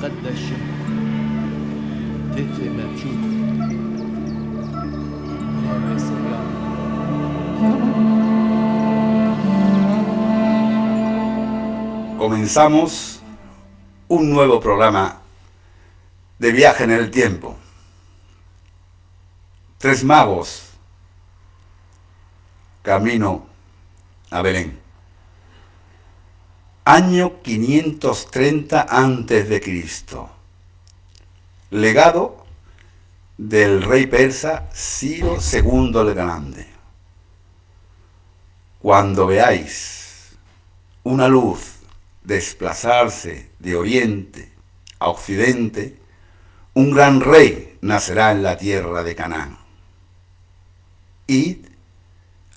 مقدش تتي مرجوت يا سيارة. Comenzamos un nuevo programa de viaje en el tiempo. Tres magos, camino a Belén. Año 530 a.C. Legado del rey persa Ciro II el Grande. Cuando veáis una luz desplazarse de oriente a occidente, un gran rey nacerá en la tierra de Canaán. Id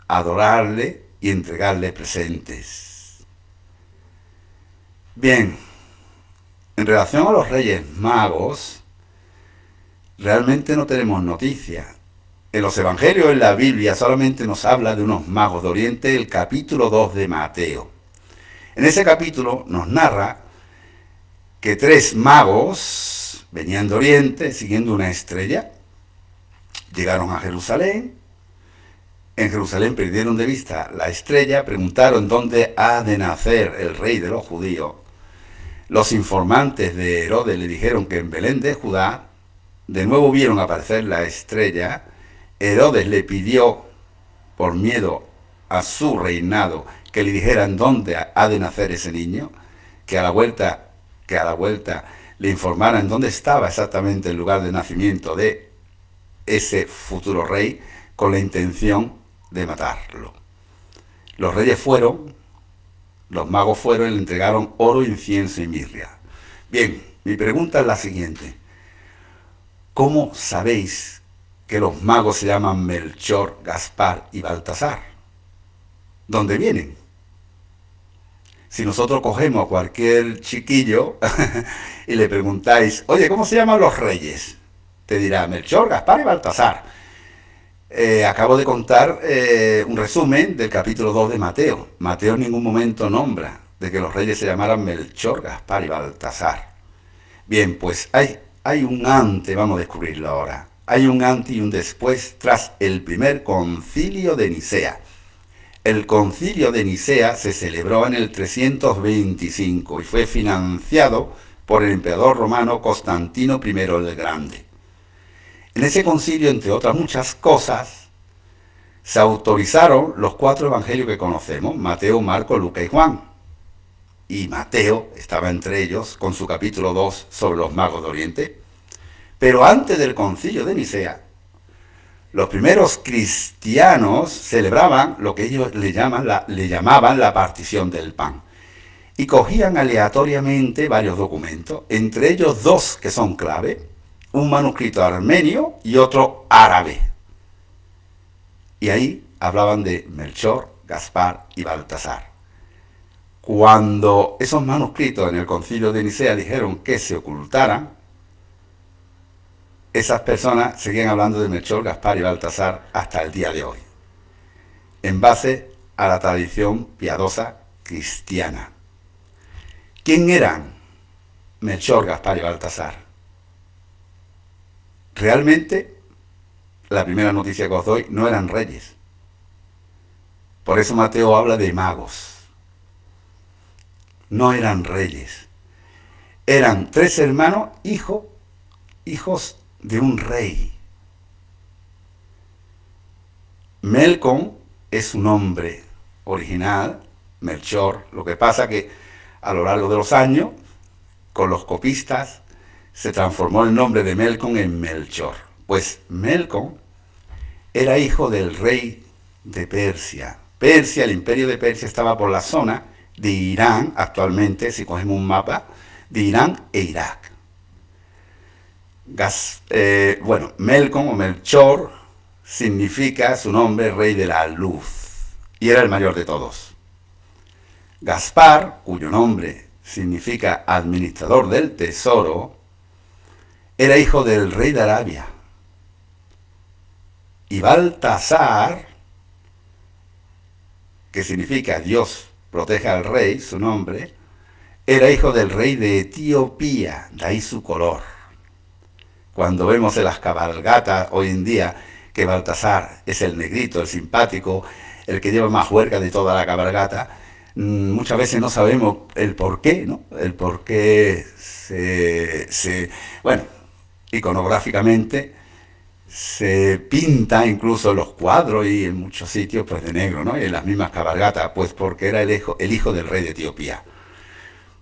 a adorarle y entregarle presentes. Bien, en relación a los reyes magos, realmente no tenemos noticia. En los evangelios, en la Biblia, solamente nos habla de unos magos de Oriente, el capítulo 2 de Mateo. En ese capítulo nos narra que tres magos venían de Oriente siguiendo una estrella, llegaron a Jerusalén, en Jerusalén perdieron de vista la estrella, preguntaron dónde ha de nacer el rey de los judíos. Los informantes de Herodes le dijeron que en Belén de Judá. De nuevo vieron aparecer la estrella. Herodes le pidió, por miedo a su reinado, que le dijeran dónde ha de nacer ese niño, que a la vuelta le informaran dónde estaba exactamente el lugar de nacimiento de ese futuro rey, con la intención de matarlo. Los reyes fueron, los magos fueron y le entregaron oro, incienso y mirra. Bien, mi pregunta es la siguiente. ¿Cómo sabéis que los magos se llaman Melchor, Gaspar y Baltasar? ¿Dónde vienen? Si nosotros cogemos a cualquier chiquillo y le preguntáis, oye, ¿cómo se llaman los reyes? Te dirá Melchor, Gaspar y Baltasar. Acabo de contar un resumen del capítulo 2 de Mateo. Mateo en ningún momento nombra de que los reyes se llamaran Melchor, Gaspar y Baltasar. Bien, pues hay un antes, vamos a descubrirlo ahora. Hay un antes y un después tras el primer concilio de Nicea. El concilio de Nicea se celebró en el 325 y fue financiado por el emperador romano Constantino I el Grande. En ese concilio, entre otras muchas cosas, se autorizaron los 4 evangelios que conocemos, Mateo, Marcos, Lucas y Juan. Y Mateo estaba entre ellos con su capítulo 2 sobre los magos de Oriente. Pero antes del concilio de Nicea, los primeros cristianos celebraban lo que ellos le llamaban la partición del pan. Y cogían aleatoriamente varios documentos, entre ellos 2 que son clave, un manuscrito armenio y otro árabe. Y ahí hablaban de Melchor, Gaspar y Baltasar. Cuando esos manuscritos en el concilio de Nicea dijeron que se ocultaran, esas personas seguían hablando de Melchor, Gaspar y Baltasar hasta el día de hoy, en base a la tradición piadosa cristiana. ¿Quién eran Melchor, Gaspar y Baltasar? Realmente, la primera noticia que os doy, no eran reyes. Por eso Mateo habla de magos. No eran reyes. Eran 3 hermanos, hijos de un rey. Melcom es su nombre original, Melchor. Lo que pasa que a lo largo de los años, con los copistas, se transformó el nombre de Melcom en Melchor. Pues Melcom era hijo del rey de Persia. El imperio de Persia estaba por la zona de Irán, actualmente, si cogemos un mapa, de Irán e Irak. Melcom o Melchor significa su nombre rey de la luz, y era el mayor de todos. Gaspar, cuyo nombre significa administrador del tesoro, era hijo del rey de Arabia. Y Baltasar, que significa Dios protege al rey, su nombre, era hijo del rey de Etiopía, de ahí su color. Cuando vemos en las cabalgatas hoy en día que Baltasar es el negrito, el simpático, el que lleva más huerca de toda la cabalgata, muchas veces no sabemos el por qué, ¿no? El por qué bueno, iconográficamente se pinta incluso en los cuadros y en muchos sitios pues de negro, ¿no? Y en las mismas cabalgatas, pues porque era el hijo del rey de Etiopía.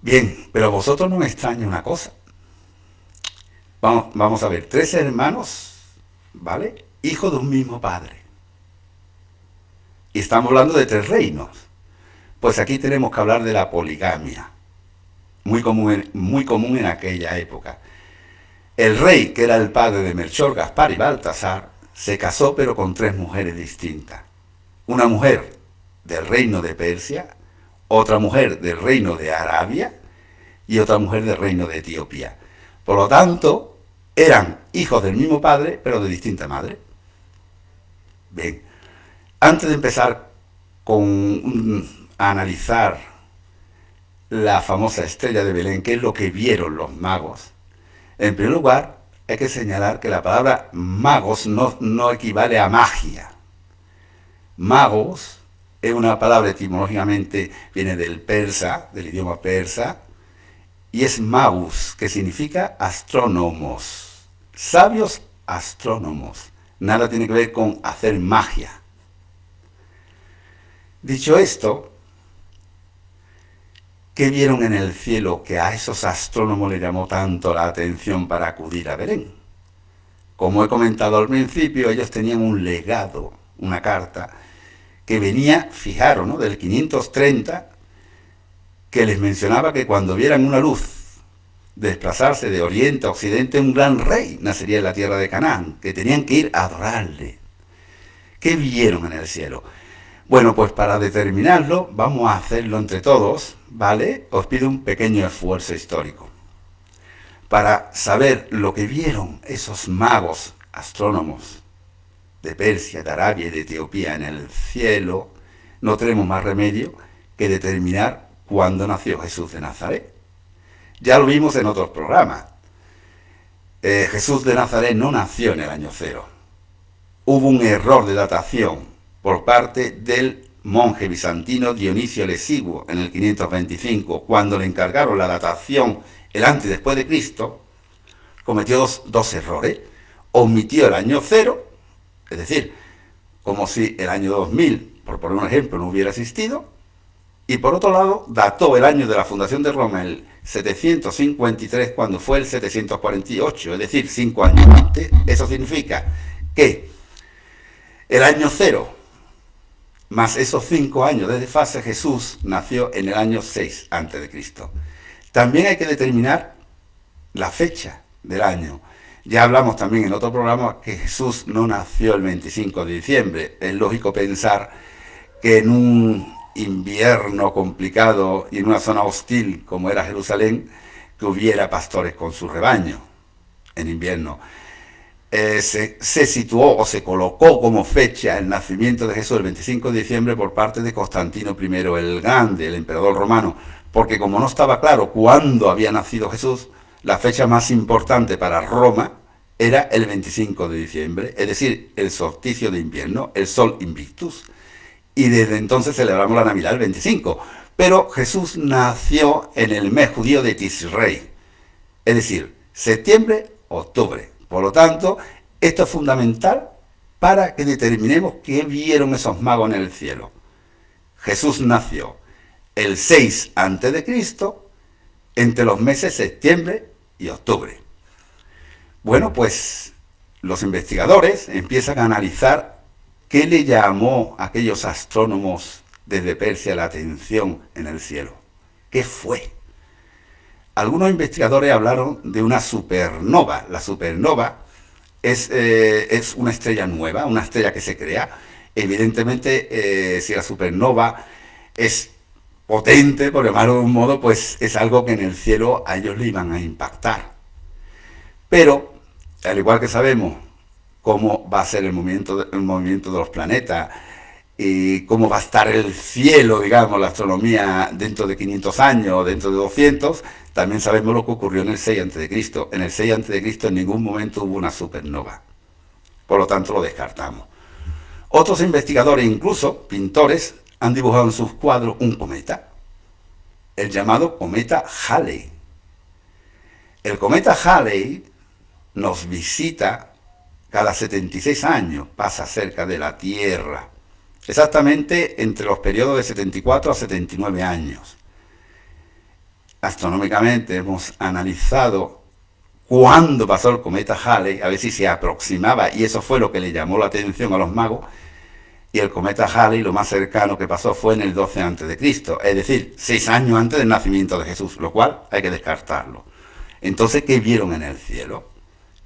Bien, pero a vosotros no me extraña una cosa. Vamos a ver, 3 hermanos, ¿vale? Hijos de un mismo padre. Y estamos hablando de 3 reinos. Pues aquí tenemos que hablar de la poligamia, muy común en aquella época. El rey, que era el padre de Melchor, Gaspar y Baltasar, se casó pero con 3 mujeres distintas. Una mujer del reino de Persia, otra mujer del reino de Arabia y otra mujer del reino de Etiopía. Por lo tanto, eran hijos del mismo padre, pero de distinta madre. Bien, antes de empezar a analizar la famosa estrella de Belén, que es lo que vieron los magos, en primer lugar hay que señalar que la palabra magos no equivale a magia. Magos es una palabra etimológicamente, viene del persa, del idioma persa, y es magus, que significa astrónomos, sabios astrónomos. Nada tiene que ver con hacer magia. Dicho esto, ¿qué vieron en el cielo que a esos astrónomos les llamó tanto la atención para acudir a Belén? Como he comentado al principio, ellos tenían un legado, una carta, que venía, fijaros, ¿no?, del 530, que les mencionaba que cuando vieran una luz desplazarse de oriente a occidente, un gran rey nacería en la tierra de Canaán, que tenían que ir a adorarle. ¿Qué vieron en el cielo? Bueno, pues para determinarlo, vamos a hacerlo entre todos, ¿vale? Os pido un pequeño esfuerzo histórico. Para saber lo que vieron esos magos astrónomos de Persia, de Arabia y de Etiopía en el cielo, no tenemos más remedio que determinar cuándo nació Jesús de Nazaret. Ya lo vimos en otros programas. Jesús de Nazaret no nació en el año 0. Hubo un error de datación por parte del monje bizantino Dionisio el Exiguo en el 525, cuando le encargaron la datación el antes y después de Cristo, cometió dos errores. Omitió el año 0, es decir, como si el año 2000, por poner un ejemplo, no hubiera existido, y por otro lado, dató el año de la fundación de Roma, el 753, cuando fue el 748, es decir, 5 años antes. Eso significa que el año 0, más esos 5 años de desfase, Jesús nació en el año 6 a.C. También hay que determinar la fecha del año. Ya hablamos también en otro programa que Jesús no nació el 25 de diciembre. Es lógico pensar que en un invierno complicado y en una zona hostil como era Jerusalén, que hubiera pastores con su rebaño en invierno. Se situó o se colocó como fecha el nacimiento de Jesús el 25 de diciembre por parte de Constantino I el Grande, el emperador romano, porque como no estaba claro cuándo había nacido Jesús, la fecha más importante para Roma era el 25 de diciembre, es decir, el solsticio de invierno, el sol invictus, y desde entonces celebramos la Navidad el 25. Pero Jesús nació en el mes judío de Tisrei, es decir, septiembre, octubre. Por lo tanto, esto es fundamental para que determinemos qué vieron esos magos en el cielo. Jesús nació el 6 a.C., entre los meses septiembre y octubre. Bueno, pues los investigadores empiezan a analizar qué le llamó a aquellos astrónomos desde Persia la atención en el cielo. ¿Qué fue? Algunos investigadores hablaron de una supernova. La supernova es una estrella nueva, una estrella que se crea. Evidentemente, si la supernova es potente, por llamarlo de un modo, pues es algo que en el cielo a ellos le iban a impactar. Pero, al igual que sabemos cómo va a ser el movimiento de los planetas cómo va a estar el cielo, digamos, la astronomía dentro de 500 años o dentro de 200, también sabemos lo que ocurrió en el 6 a.C. En el 6 a.C. en ningún momento hubo una supernova. Por lo tanto, lo descartamos. Otros investigadores, incluso pintores, han dibujado en sus cuadros un cometa, el llamado cometa Halley. El cometa Halley nos visita cada 76 años, pasa cerca de la Tierra, exactamente entre los periodos de 74 a 79 años. Astronómicamente hemos analizado cuándo pasó el cometa Halley, a ver si se aproximaba, y eso fue lo que le llamó la atención a los magos, y el cometa Halley lo más cercano que pasó fue en el 12 a.C., es decir, 6 años antes del nacimiento de Jesús, lo cual hay que descartarlo. Entonces, ¿qué vieron en el cielo?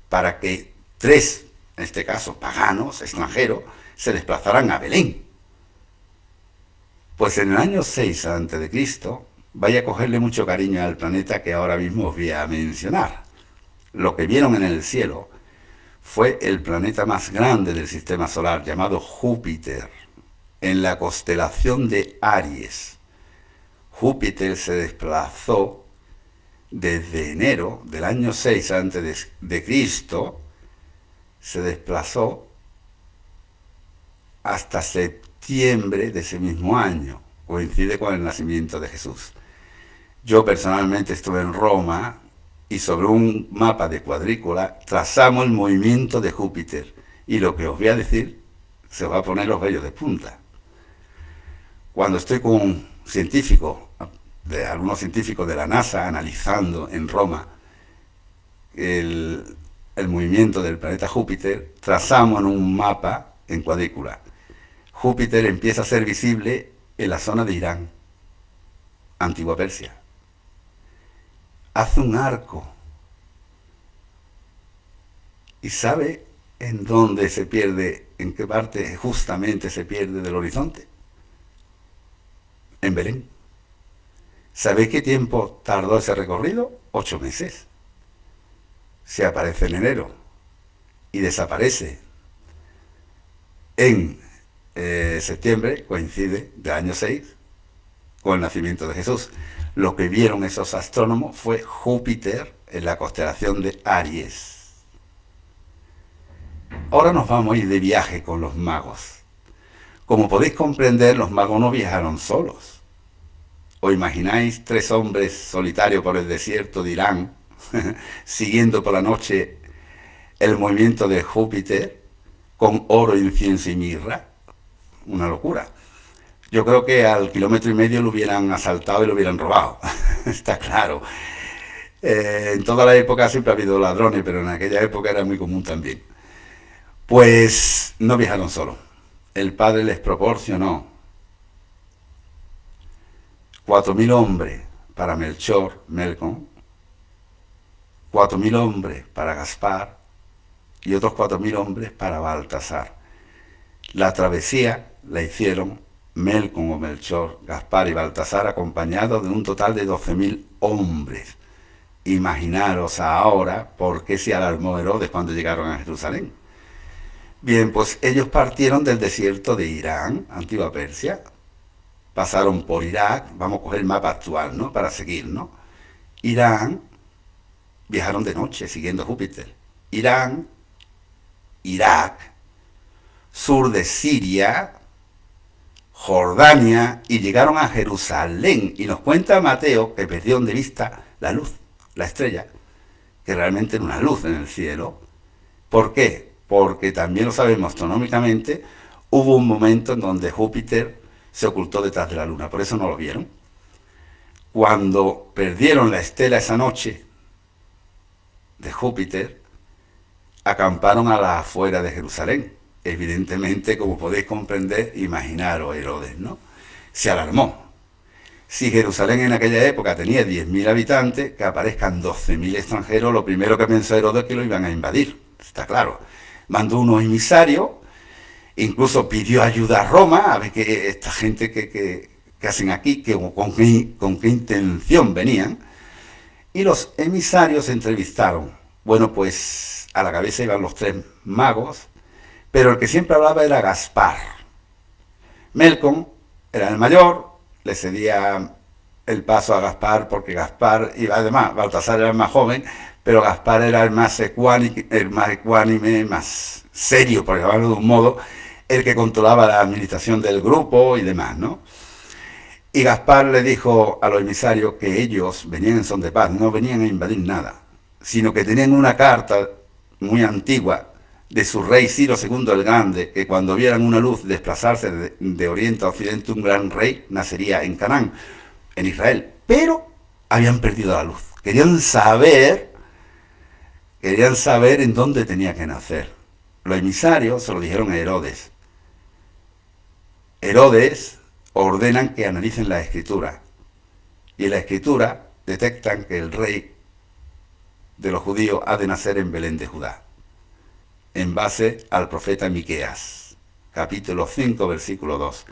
Para que 3, en este caso paganos, extranjeros, se desplazaran a Belén. Pues en el año 6 a.C., vaya a cogerle mucho cariño al planeta que ahora mismo os voy a mencionar. Lo que vieron en el cielo fue el planeta más grande del sistema solar, llamado Júpiter, en la constelación de Aries. Júpiter se desplazó desde enero del año 6 a.C., se desplazó hasta septiembre de ese mismo año, coincide con el nacimiento de Jesús. Yo personalmente estuve en Roma y sobre un mapa de cuadrícula trazamos el movimiento de Júpiter, y lo que os voy a decir se os va a poner los vellos de punta. Cuando estoy con un científico, algunos científicos de la NASA, analizando en Roma el movimiento del planeta Júpiter, trazamos en un mapa en cuadrícula. Júpiter empieza a ser visible en la zona de Irán, antigua Persia. Hace un arco. ¿Y sabe en dónde se pierde, en qué parte justamente se pierde del horizonte? En Belén. ¿Sabe qué tiempo tardó ese recorrido? 8 meses. Se aparece en enero y desaparece en septiembre, coincide del año 6 con el nacimiento de Jesús. Lo que vieron esos astrónomos fue Júpiter en la constelación de Aries. Ahora nos vamos a ir de viaje con los magos. Como podéis comprender, los magos no viajaron solos. ¿Os imagináis 3 hombres solitarios por el desierto de Irán, siguiendo por la noche el movimiento de Júpiter con oro, incienso y mirra? Una locura. Yo creo que al 1,5 kilómetros lo hubieran asaltado y lo hubieran robado. Está claro. En toda la época siempre ha habido ladrones, pero en aquella época era muy común también. Pues no viajaron solos. El Padre les proporcionó 4.000 hombres para Melchor, Melkon, 4.000 hombres para Gaspar y otros 4.000 hombres para Baltasar. La travesía la hicieron Melkon o Melchor, Gaspar y Baltasar, acompañados de un total de 12.000 hombres. Imaginaros ahora por qué se alarmó Herodes cuando llegaron a Jerusalén. Bien, pues ellos partieron del desierto de Irán, antigua Persia, pasaron por Irak, vamos a coger el mapa actual, ¿no?, para seguir, ¿no? Irán, viajaron de noche siguiendo Júpiter. Irán, Irak, sur de Siria, Jordania, y llegaron a Jerusalén. Y nos cuenta Mateo que perdieron de vista la luz, la estrella, que realmente era una luz en el cielo. ¿Por qué? Porque también lo sabemos astronómicamente, hubo un momento en donde Júpiter se ocultó detrás de la luna, por eso no lo vieron. Cuando perdieron la estela esa noche de Júpiter, acamparon a las afueras de Jerusalén. Evidentemente, como podéis comprender, imaginaros Herodes, ¿no? Se alarmó. Si Jerusalén en aquella época tenía 10.000 habitantes, que aparezcan 12.000 extranjeros, lo primero que pensó Herodes es que lo iban a invadir, está claro. Mandó unos emisarios, incluso pidió ayuda a Roma, a ver que esta gente que hacen aquí, con qué intención venían, y los emisarios se entrevistaron. Bueno, pues a la cabeza iban los 3 magos, pero el que siempre hablaba era Gaspar. Melkon era el mayor, le cedía el paso a Gaspar porque Gaspar iba, además Baltasar era el más joven, pero Gaspar era el más ecuánime, más serio, por llamarlo de un modo, el que controlaba la administración del grupo y demás, ¿no? Y Gaspar le dijo a los emisarios que ellos venían en son de paz, no venían a invadir nada, sino que tenían una carta muy antigua de su rey Ciro II el Grande, que cuando vieran una luz desplazarse de oriente a occidente, un gran rey nacería en Canaán, en Israel. Pero habían perdido la luz. Querían saber en dónde tenía que nacer. Los emisarios se lo dijeron a Herodes. Herodes ordenan que analicen la escritura. Y en la escritura detectan que el rey de los judíos ha de nacer en Belén de Judá, en base al profeta Miqueas, capítulo 5, versículo 2.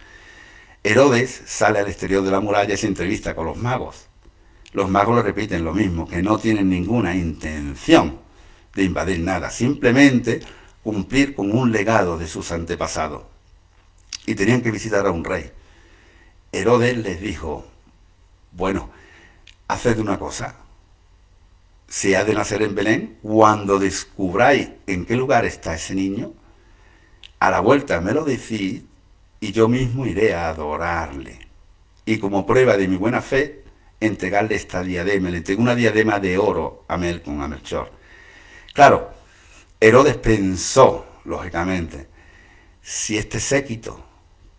Herodes sale al exterior de la muralla y se entrevista con los magos. Los magos le repiten lo mismo, que no tienen ninguna intención de invadir nada, simplemente cumplir con un legado de sus antepasados. Y tenían que visitar a un rey. Herodes les dijo, bueno, haced una cosa, si ha de nacer en Belén, cuando descubráis en qué lugar está ese niño, a la vuelta me lo decís y yo mismo iré a adorarle. Y como prueba de mi buena fe, entregarle esta diadema. Le entregó una diadema de oro a Melchor. Claro, Herodes pensó, lógicamente, si este séquito,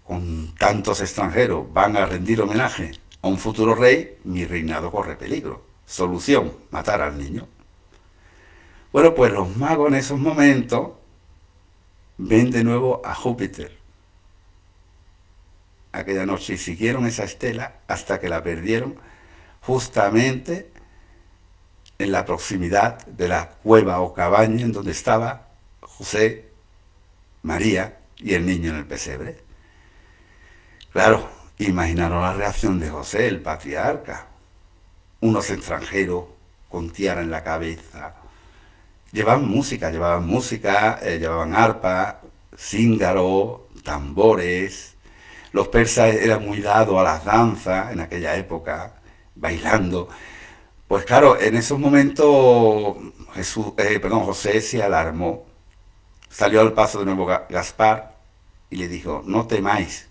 con tantos extranjeros, van a rendir homenaje a un futuro rey, mi reinado corre peligro. Solución, matar al niño. Bueno, pues los magos en esos momentos ven de nuevo a Júpiter aquella noche y siguieron esa estela hasta que la perdieron justamente en la proximidad de la cueva o cabaña en donde estaba José, María y el niño en el pesebre. Claro, imaginaron la reacción de José, el patriarca. Unos extranjeros con tiara en la cabeza. Llevaban música, llevaban arpa, cíngaro, tambores. Los persas eran muy dados a las danzas en aquella época, bailando. Pues claro, en esos momentos José se alarmó. Salió al paso de nuevo Gaspar y le dijo, no temáis.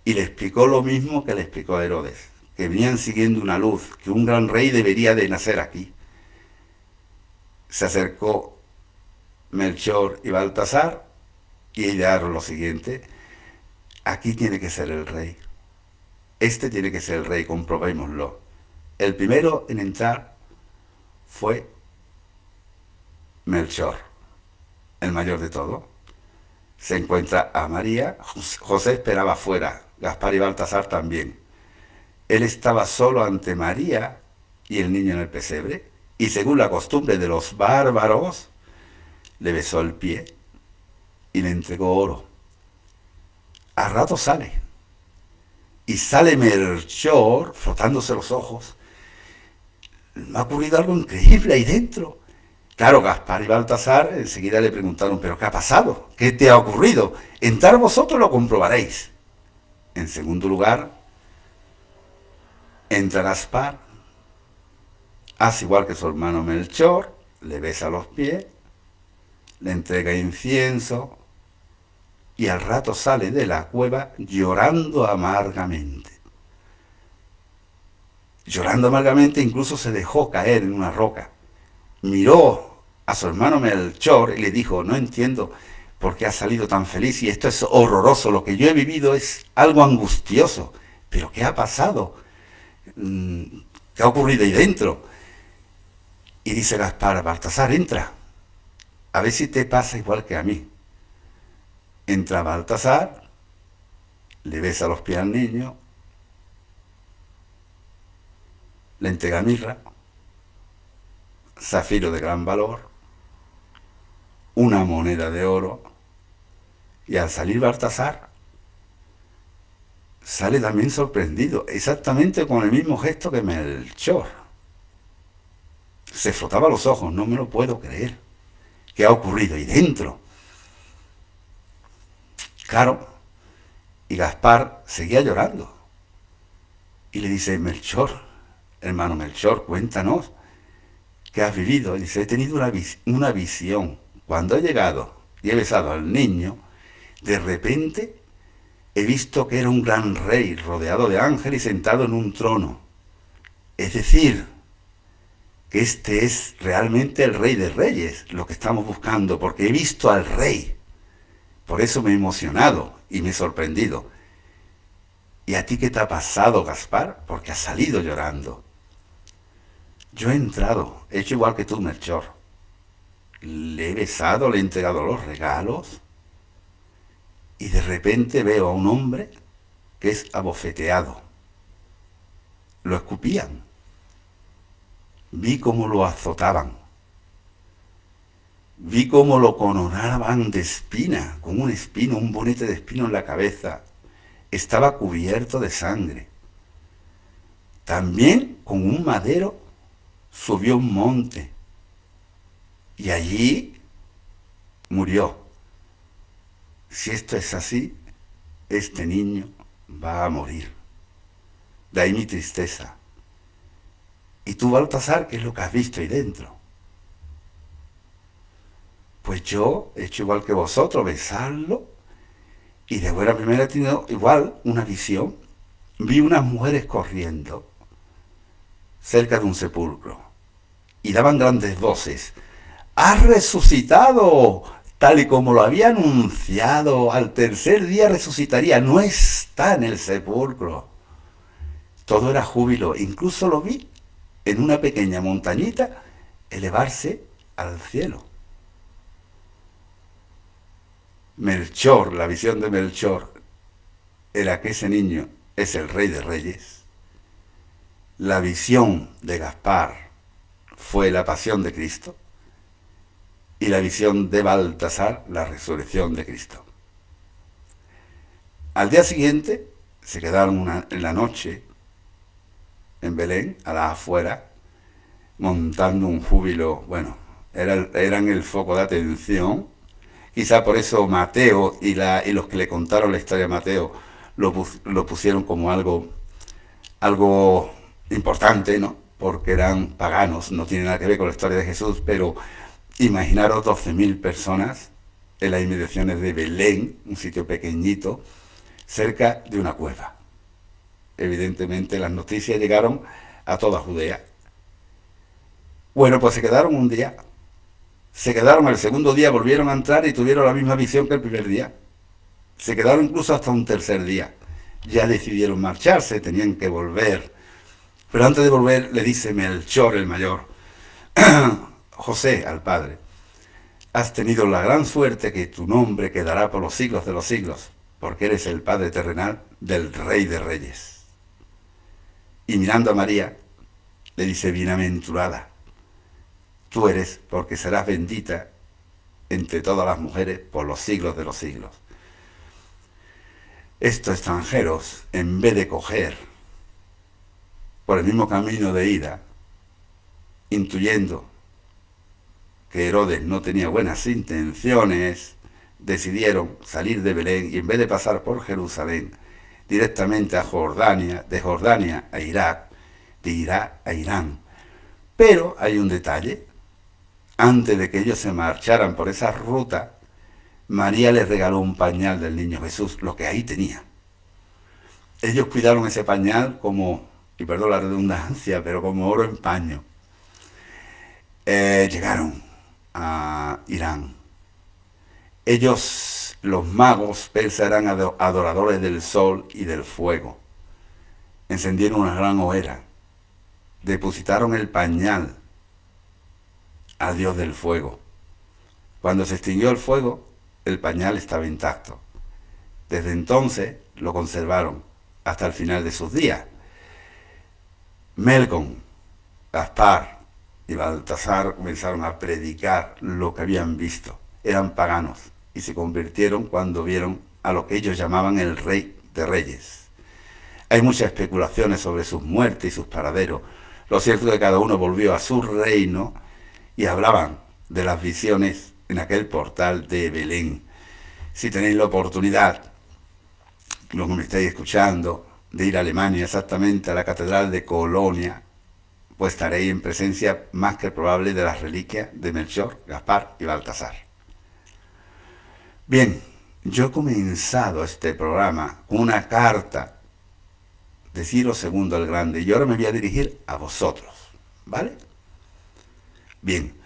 Y le explicó lo mismo que le explicó a Herodes, que venían siguiendo una luz, que un gran rey debería de nacer aquí. Se acercó Melchor y Baltasar y idearon lo siguiente, aquí tiene que ser el rey. Este tiene que ser el rey, comprobémoslo. El primero en entrar fue Melchor, el mayor de todos. Se encuentra a María, José esperaba afuera, Gaspar y Baltasar también. Él estaba solo ante María y el niño en el pesebre, y según la costumbre de los bárbaros, le besó el pie y le entregó oro. A rato sale, y sale Melchor frotándose los ojos. Me ha ocurrido algo increíble ahí dentro. Claro, Gaspar y Baltasar enseguida le preguntaron, ¿pero qué ha pasado? ¿Qué te ha ocurrido? Entrar vosotros lo comprobaréis. En segundo lugar, entra Gaspar, hace igual que su hermano Melchor, le besa los pies, le entrega incienso y al rato sale de la cueva llorando amargamente. Llorando amargamente, incluso se dejó caer en una roca. Miró a su hermano Melchor y le dijo, no entiendo por qué has salido tan feliz y esto es horroroso, lo que yo he vivido es algo angustioso, pero ¿qué ha pasado? ¿Qué ha ocurrido ahí dentro? Y dice Gaspar, Baltasar, entra, a ver si te pasa igual que a mí. Entra Baltasar, le besa los pies al niño, le entrega mirra, zafiro de gran valor, una moneda de oro, y al salir Baltasar, sale también sorprendido, exactamente con el mismo gesto que Melchor. Se frotaba los ojos, no me lo puedo creer. ¿Qué ha ocurrido ahí dentro? Claro, Y Gaspar seguía llorando. Y le dice, Melchor, hermano Melchor, cuéntanos, ¿qué has vivido? Y dice, he tenido una visión. Cuando he llegado y he besado al niño, de repente he visto que era un gran rey rodeado de ángeles y sentado en un trono. Es decir, que este es realmente el Rey de Reyes, lo que estamos buscando, porque he visto al Rey. Por eso me he emocionado y me he sorprendido. ¿Y a ti qué te ha pasado, Gaspar? Porque has salido llorando. Yo he entrado, he hecho igual que tú, Melchor. Le he besado, le he entregado los regalos y de repente veo a un hombre que es abofeteado. Lo escupían. Vi cómo lo azotaban. Vi cómo lo coronaban de espina, con un espino, un bonete de espino en la cabeza. Estaba cubierto de sangre. También con un madero subió un monte y allí murió. Si esto es así, este niño va a morir. De ahí mi tristeza. Y tú, Baltasar, ¿qué es lo que has visto ahí dentro? Pues yo he hecho igual que vosotros, besarlo, y de buena primera he tenido igual una visión. Vi unas mujeres corriendo cerca de un sepulcro y daban grandes voces. ¡Has resucitado! Tal y como lo había anunciado, al tercer día resucitaría. No está en el sepulcro. Todo era júbilo. Incluso lo vi en una pequeña montañita elevarse al cielo. Melchor, la visión de Melchor, era que ese niño es el Rey de Reyes. La visión de Gaspar fue la pasión de Cristo. Y la visión de Baltasar, la resurrección de Cristo. Al día siguiente se quedaron en la noche en Belén, a las afueras, montando un júbilo. Bueno, eran el foco de atención. Quizá por eso Mateo y los que le contaron la historia a Mateo lo pusieron como algo importante, ¿no? Porque eran paganos, no tiene nada que ver con la historia de Jesús, pero imaginaros 12.000 personas en las inmediaciones de Belén, un sitio pequeñito, cerca de una cueva. Evidentemente las noticias llegaron a toda Judea. Bueno, pues se quedaron un día. Se quedaron el segundo día, volvieron a entrar y tuvieron la misma visión que el primer día. Se quedaron incluso hasta un tercer día. Ya decidieron marcharse, tenían que volver. Pero antes de volver le dice Melchor el mayor, José al padre, has tenido la gran suerte que tu nombre quedará por los siglos de los siglos, porque eres el padre terrenal del Rey de Reyes. Y mirando a María, le dice, bienaventurada, tú eres porque serás bendita entre todas las mujeres por los siglos de los siglos. Estos extranjeros, en vez de coger por el mismo camino de ida, intuyendo que Herodes no tenía buenas intenciones, decidieron salir de Belén y en vez de pasar por Jerusalén, directamente a Jordania, de Jordania a Irak, de Irak a Irán. Pero hay un detalle. Antes de que ellos se marcharan por esa ruta, María les regaló un pañal del niño Jesús, lo que ahí tenía. Ellos cuidaron ese pañal como, y perdón la redundancia, pero como oro en paño. Llegaron a Irán. Ellos, los magos persas, eran adoradores del sol y del fuego. Encendieron una gran hoguera. Depositaron el pañal al dios del fuego. Cuando se extinguió el fuego, el pañal estaba intacto. Desde entonces lo conservaron hasta el final de sus días. Melcón, Gaspar y Baltasar comenzaron a predicar lo que habían visto. Eran paganos y se convirtieron cuando vieron a lo que ellos llamaban el Rey de Reyes. Hay muchas especulaciones sobre sus muertes y sus paraderos. Lo cierto es que cada uno volvió a su reino y hablaban de las visiones en aquel portal de Belén. Si tenéis la oportunidad los que me estáis escuchando, de ir a Alemania, exactamente a la Catedral de Colonia, pues estaréis en presencia más que probable de las reliquias de Melchor, Gaspar y Baltasar. Bien, yo he comenzado este programa con una carta de Ciro II el Grande y ahora me voy a dirigir a vosotros, ¿vale? Bien,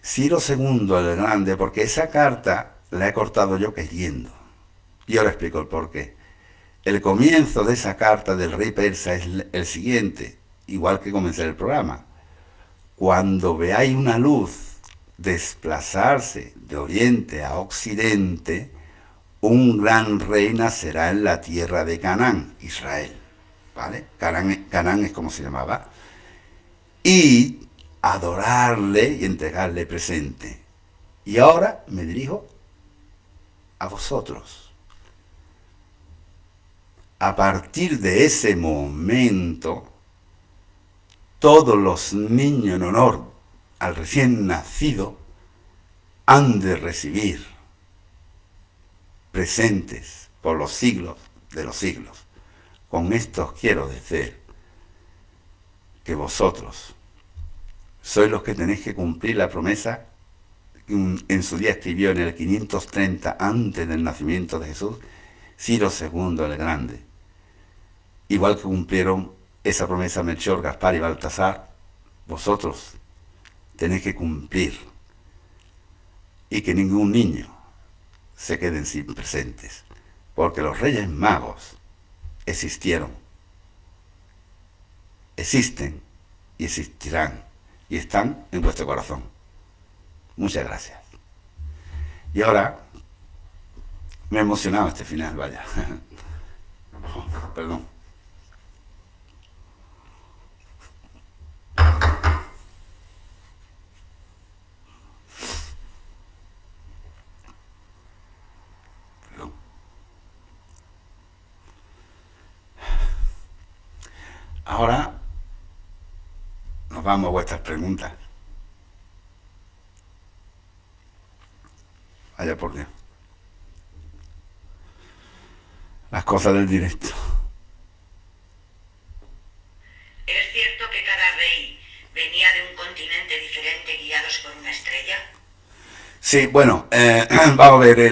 Ciro II el Grande, porque esa carta la he cortado yo queriendo. Y ahora explico el porqué. El comienzo de esa carta del rey persa es el siguiente, igual que comencé el programa. Cuando veáis una luz desplazarse de oriente a occidente, un gran rey nacerá en la tierra de Canaán, Israel. ¿Vale? Canaán es como se llamaba. Y adorarle y entregarle presente. Y ahora me dirijo a vosotros. A partir de ese momento, todos los niños en honor al recién nacido han de recibir presentes por los siglos de los siglos. Con esto os quiero decir que vosotros sois los que tenéis que cumplir la promesa que en su día escribió en el 530 antes del nacimiento de Jesús Ciro II el Grande. Igual que cumplieron esa promesa Melchor, Gaspar y Baltasar, vosotros tenéis que cumplir y que ningún niño se queden sin presentes, porque los Reyes Magos existieron, existen y existirán y están en vuestro corazón. Muchas gracias. Y ahora me ha emocionado este final, vaya. Perdón. Ahora nos vamos a vuestras preguntas. Vaya por Dios. Las cosas del directo. ¿Es cierto que cada rey venía de un continente diferente guiados por una estrella? Sí, bueno, vamos a ver,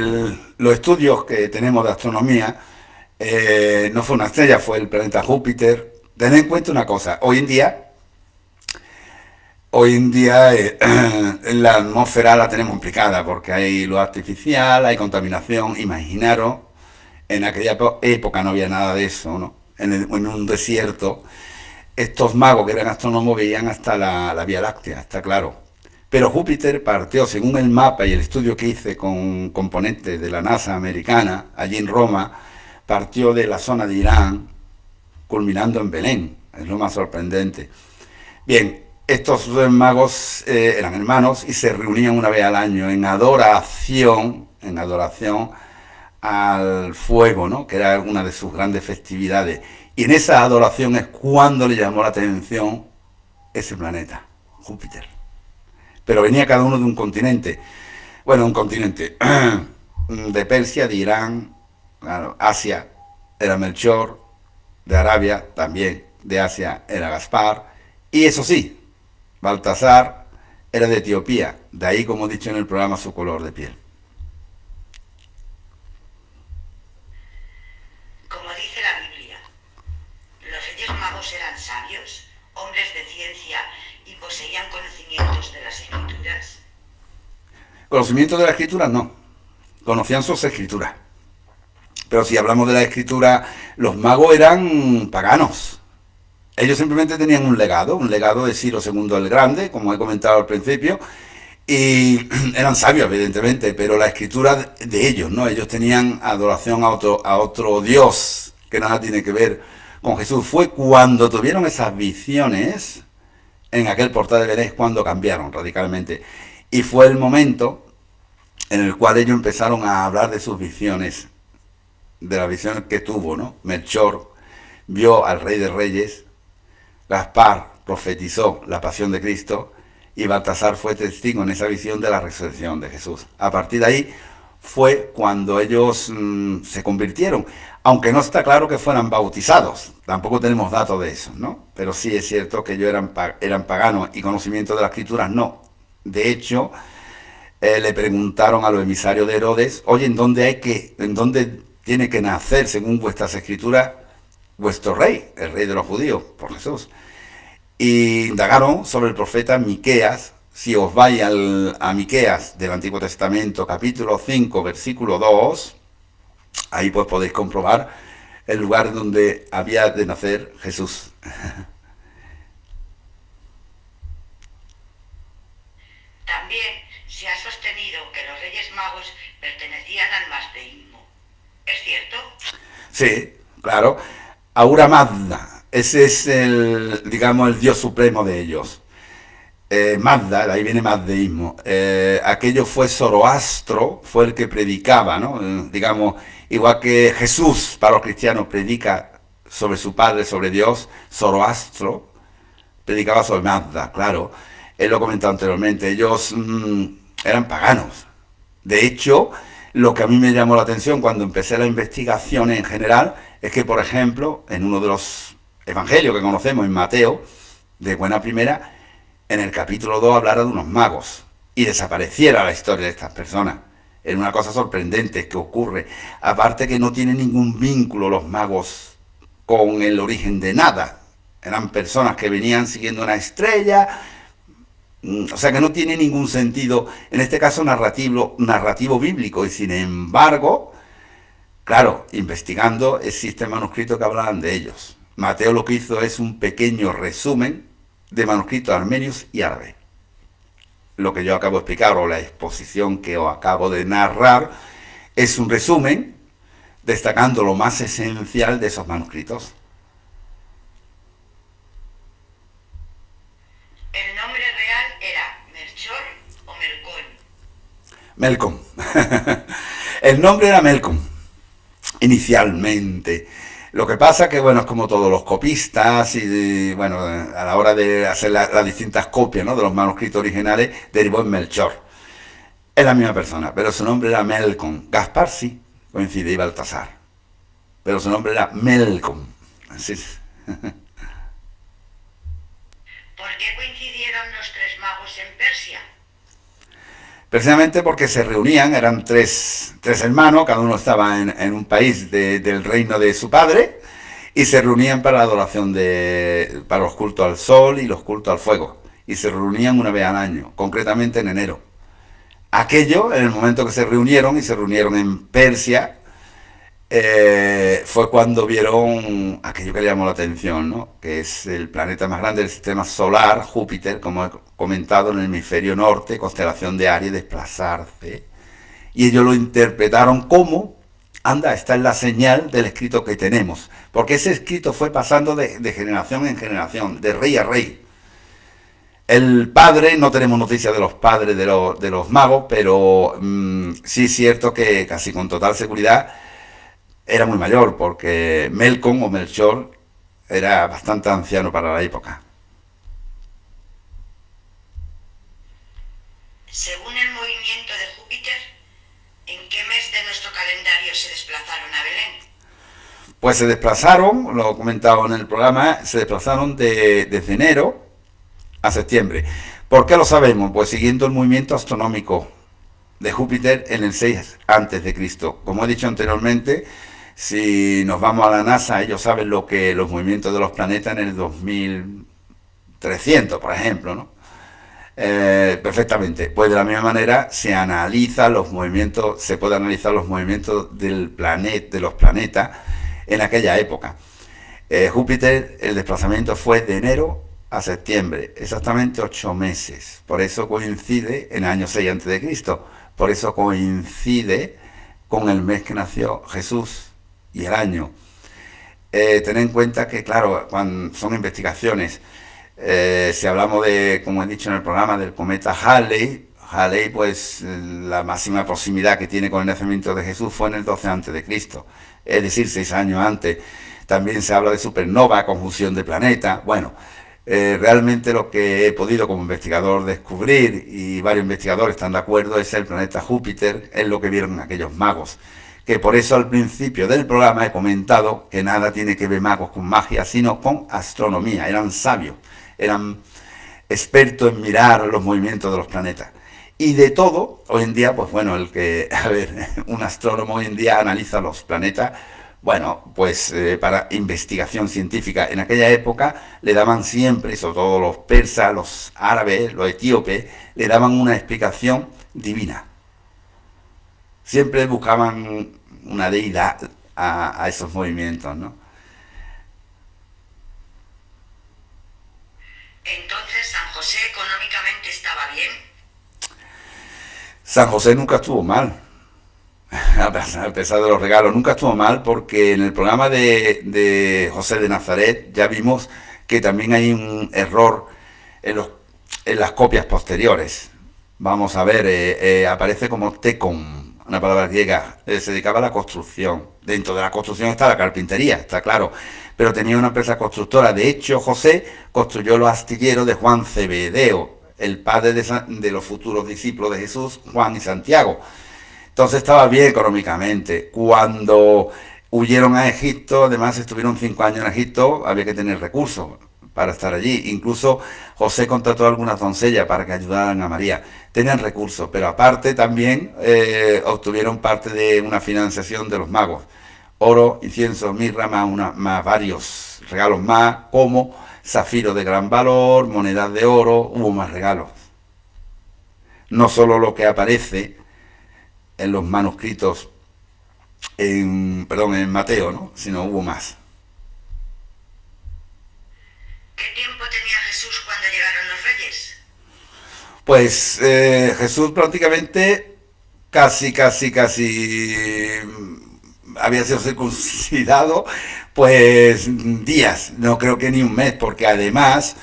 los estudios que tenemos de astronomía, no fue una estrella, fue el planeta Júpiter. Tened en cuenta una cosa, hoy en día la atmósfera la tenemos complicada porque hay luz artificial, hay contaminación. Imaginaros, en aquella época no había nada de eso, ¿no? En un desierto, estos magos que eran astrónomos veían hasta la Vía Láctea, está claro. Pero Júpiter partió, según el mapa y el estudio que hice con componentes de la NASA americana, allí en Roma, partió de la zona de Irán, culminando en Belén. Es lo más sorprendente. Bien, estos magos eran hermanos y se reunían una vez al año en adoración al fuego, ¿no? Que era una de sus grandes festividades. Y en esa adoración es cuando le llamó la atención ese planeta, Júpiter. Pero venía cada uno de un continente. Bueno, un continente de Persia, de Irán, claro, Asia era Melchor, de Arabia también, de Asia era Gaspar, y eso sí, Baltasar era de Etiopía, de ahí, como he dicho en el programa, su color de piel. Como dice la Biblia, los Reyes Magos eran sabios, hombres de ciencia y poseían conocimientos de las Escrituras. Conocimiento de las Escrituras no, conocían sus Escrituras. Pero si hablamos de la Escritura, los magos eran paganos. Ellos simplemente tenían un legado de Ciro II el Grande, como he comentado al principio, y eran sabios, evidentemente, pero la Escritura de ellos, ¿no? Ellos tenían adoración a otro Dios, que nada tiene que ver con Jesús. Fue cuando tuvieron esas visiones, en aquel portal de Belén, cuando cambiaron radicalmente. Y fue el momento en el cual ellos empezaron a hablar de sus visiones, de la visión que tuvo, ¿no? Melchor vio al Rey de Reyes, Gaspar profetizó la pasión de Cristo y Baltasar fue testigo en esa visión de la resurrección de Jesús. A partir de ahí fue cuando ellos se convirtieron, aunque no está claro que fueran bautizados, tampoco tenemos datos de eso, ¿no? Pero sí es cierto que ellos eran paganos y conocimiento de las escrituras no. De hecho, le preguntaron a los emisarios de Herodes, oye, en dónde tiene que nacer, según vuestras escrituras, vuestro rey, el rey de los judíos, por Jesús? Y indagaron sobre el profeta Miqueas. Si os vais a Miqueas del Antiguo Testamento, capítulo 5, versículo 2, ahí pues podéis comprobar el lugar donde había de nacer Jesús. También se ha sostenido que los Reyes Magos pertenecían al mazdeísmo. ¿Es cierto? Sí, claro. Ahura Mazda, ese es el dios supremo de ellos. Mazda, de ahí viene mazdeísmo. Aquello fue Zoroastro, fue el que predicaba, ¿no? Igual que Jesús para los cristianos predica sobre su Padre, sobre Dios, Zoroastro predicaba sobre Mazda, claro. Él lo ha comentado anteriormente, ellos eran paganos. De hecho, lo que a mí me llamó la atención cuando empecé la investigación en general es que, por ejemplo, en uno de los evangelios que conocemos, en Mateo, de buena primera, en el capítulo 2 hablara de unos magos y desapareciera la historia de estas personas. Era una cosa sorprendente que ocurre. Aparte que no tienen ningún vínculo los magos con el origen de nada. Eran personas que venían siguiendo una estrella. O sea que no tiene ningún sentido, en este caso narrativo bíblico. Y sin embargo, claro, investigando existen manuscritos que hablan de ellos. Mateo lo que hizo es un pequeño resumen de manuscritos armenios y árabes. Lo que yo acabo de explicar, o la exposición que os acabo de narrar, es un resumen destacando lo más esencial de esos manuscritos. ¿El nombre real era Melchor o Melcón? Melcom. El nombre era Melcom, inicialmente. Lo que pasa que, bueno, es como todos los copistas y, bueno, a la hora de hacer las distintas copias, ¿no?, de los manuscritos originales, derivó en Melchor. Es la misma persona, pero su nombre era Melcom. Gaspar sí, coincide, y Baltasar. Pero su nombre era Melcom. Así es. ¿Por qué coincidieron los tres magos en Persia? Precisamente porque se reunían, eran tres hermanos, cada uno estaba en un país del reino de su padre, y se reunían para la adoración para los cultos al sol y los cultos al fuego. Y se reunían una vez al año, concretamente en enero. Aquello, en el momento que se reunieron, y se reunieron en Persia, fue cuando vieron aquello que le llamó la atención, ¿no?, que es el planeta más grande del sistema solar, Júpiter, como he comentado, en el hemisferio norte, constelación de Aries, desplazarse. Y ellos lo interpretaron como, anda, esta es la señal del escrito que tenemos, porque ese escrito fue pasando de generación en generación, de rey a rey. El padre, no tenemos noticias de los padres de los magos, pero sí es cierto que casi con total seguridad era muy mayor, porque Melcom o Melchor era bastante anciano para la época. Según el movimiento de Júpiter, ¿en qué mes de nuestro calendario se desplazaron a Belén? Pues se desplazaron, lo he comentado en el programa, se desplazaron desde enero a septiembre. ¿Por qué lo sabemos? Pues siguiendo el movimiento astronómico de Júpiter en el 6 a.C. Como he dicho anteriormente, si nos vamos a la NASA, ellos saben los movimientos de los planetas en el 2300, por ejemplo, ¿no? Perfectamente. Pues de la misma manera se puede analizar los movimientos de los planetas en aquella época. Júpiter, el desplazamiento fue de enero a septiembre, exactamente 8 meses. Por eso coincide en el año 6 a.C. Por eso coincide con el mes que nació Jesús y el año. Ten en cuenta que, claro, cuando son investigaciones, si hablamos de, como he dicho en el programa, del cometa Halley, pues la máxima proximidad que tiene con el nacimiento de Jesús fue en el 12 a.C., es decir, 6 años antes. También se habla de supernova, conjunción de planetas. Bueno, Realmente lo que he podido como investigador descubrir, y varios investigadores están de acuerdo, es el planeta Júpiter, es lo que vieron aquellos magos. Que por eso al principio del programa he comentado que nada tiene que ver magos con magia, sino con astronomía. Eran sabios, eran expertos en mirar los movimientos de los planetas. Y de todo, hoy en día, pues bueno, un astrónomo hoy en día analiza los planetas, bueno, pues para investigación científica. En aquella época le daban siempre, sobre todo los persas, los árabes, los etíopes, le daban una explicación divina. Siempre buscaban una deidad a esos movimientos, ¿no? Entonces, ¿San José económicamente estaba bien? San José nunca estuvo mal, a pesar de los regalos, nunca estuvo mal, porque en el programa de José de Nazaret ya vimos que también hay un error en las copias posteriores. Vamos a ver, aparece como tecon, una palabra griega, se dedicaba a la construcción. Dentro de la construcción está la carpintería, está claro, pero tenía una empresa constructora. De hecho, José construyó los astilleros de Juan Zebedeo, el padre de los futuros discípulos de Jesús, Juan y Santiago. Entonces estaba bien económicamente. Cuando huyeron a Egipto, además estuvieron 5 años en Egipto, había que tener recursos para estar allí. Incluso José contrató a algunas doncellas para que ayudaran a María. Tenían recursos, pero aparte también obtuvieron parte de una financiación de los magos. Oro, incienso, mirra, más varios regalos más, como zafiro de gran valor, monedas de oro, hubo más regalos. No solo lo que aparece en los manuscritos, en Mateo, ¿no? Sino hubo más. ¿Qué tiempo tenía Jesús cuando llegaron los reyes? Pues Jesús prácticamente casi había sido circuncidado, pues días, no creo que ni un mes, porque además,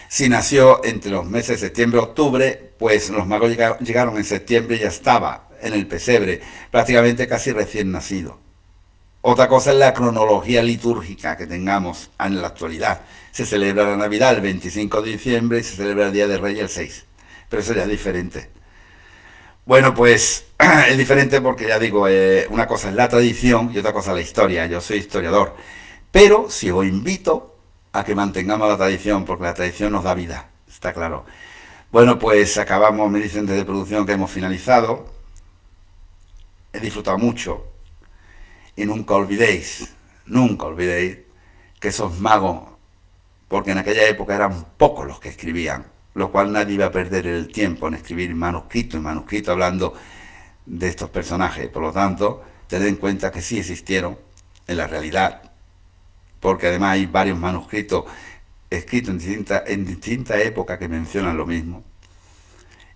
si nació entre los meses de septiembre y octubre, pues los magos llegaron en septiembre y ya estaba en el pesebre, prácticamente casi recién nacido. Otra cosa es la cronología litúrgica que tengamos en la actualidad. Se celebra la Navidad el 25 de diciembre y se celebra el Día de Reyes el 6. Pero eso ya es diferente. Bueno, pues es diferente porque ya digo, una cosa es la tradición y otra cosa es la historia. Yo soy historiador. Pero sí os invito a que mantengamos la tradición, porque la tradición nos da vida, está claro. Bueno, pues acabamos, me dicen desde producción que hemos finalizado. He disfrutado mucho. Y nunca olvidéis que esos magos, porque en aquella época eran pocos los que escribían, lo cual nadie iba a perder el tiempo en escribir manuscrito hablando de estos personajes. Por lo tanto, tened en cuenta que sí existieron en la realidad, porque además hay varios manuscritos escritos en distintas épocas que mencionan lo mismo,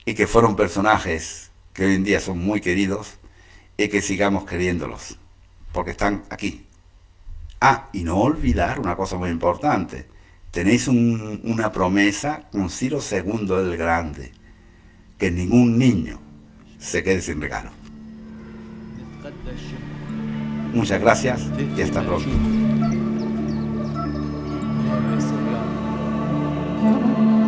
y que fueron personajes que hoy en día son muy queridos, y que sigamos queriéndolos, porque están aquí. Ah, y no olvidar una cosa muy importante. Tenéis una promesa con Ciro II el Grande, que ningún niño se quede sin regalo. Muchas gracias y hasta pronto. نتغدى الشوف.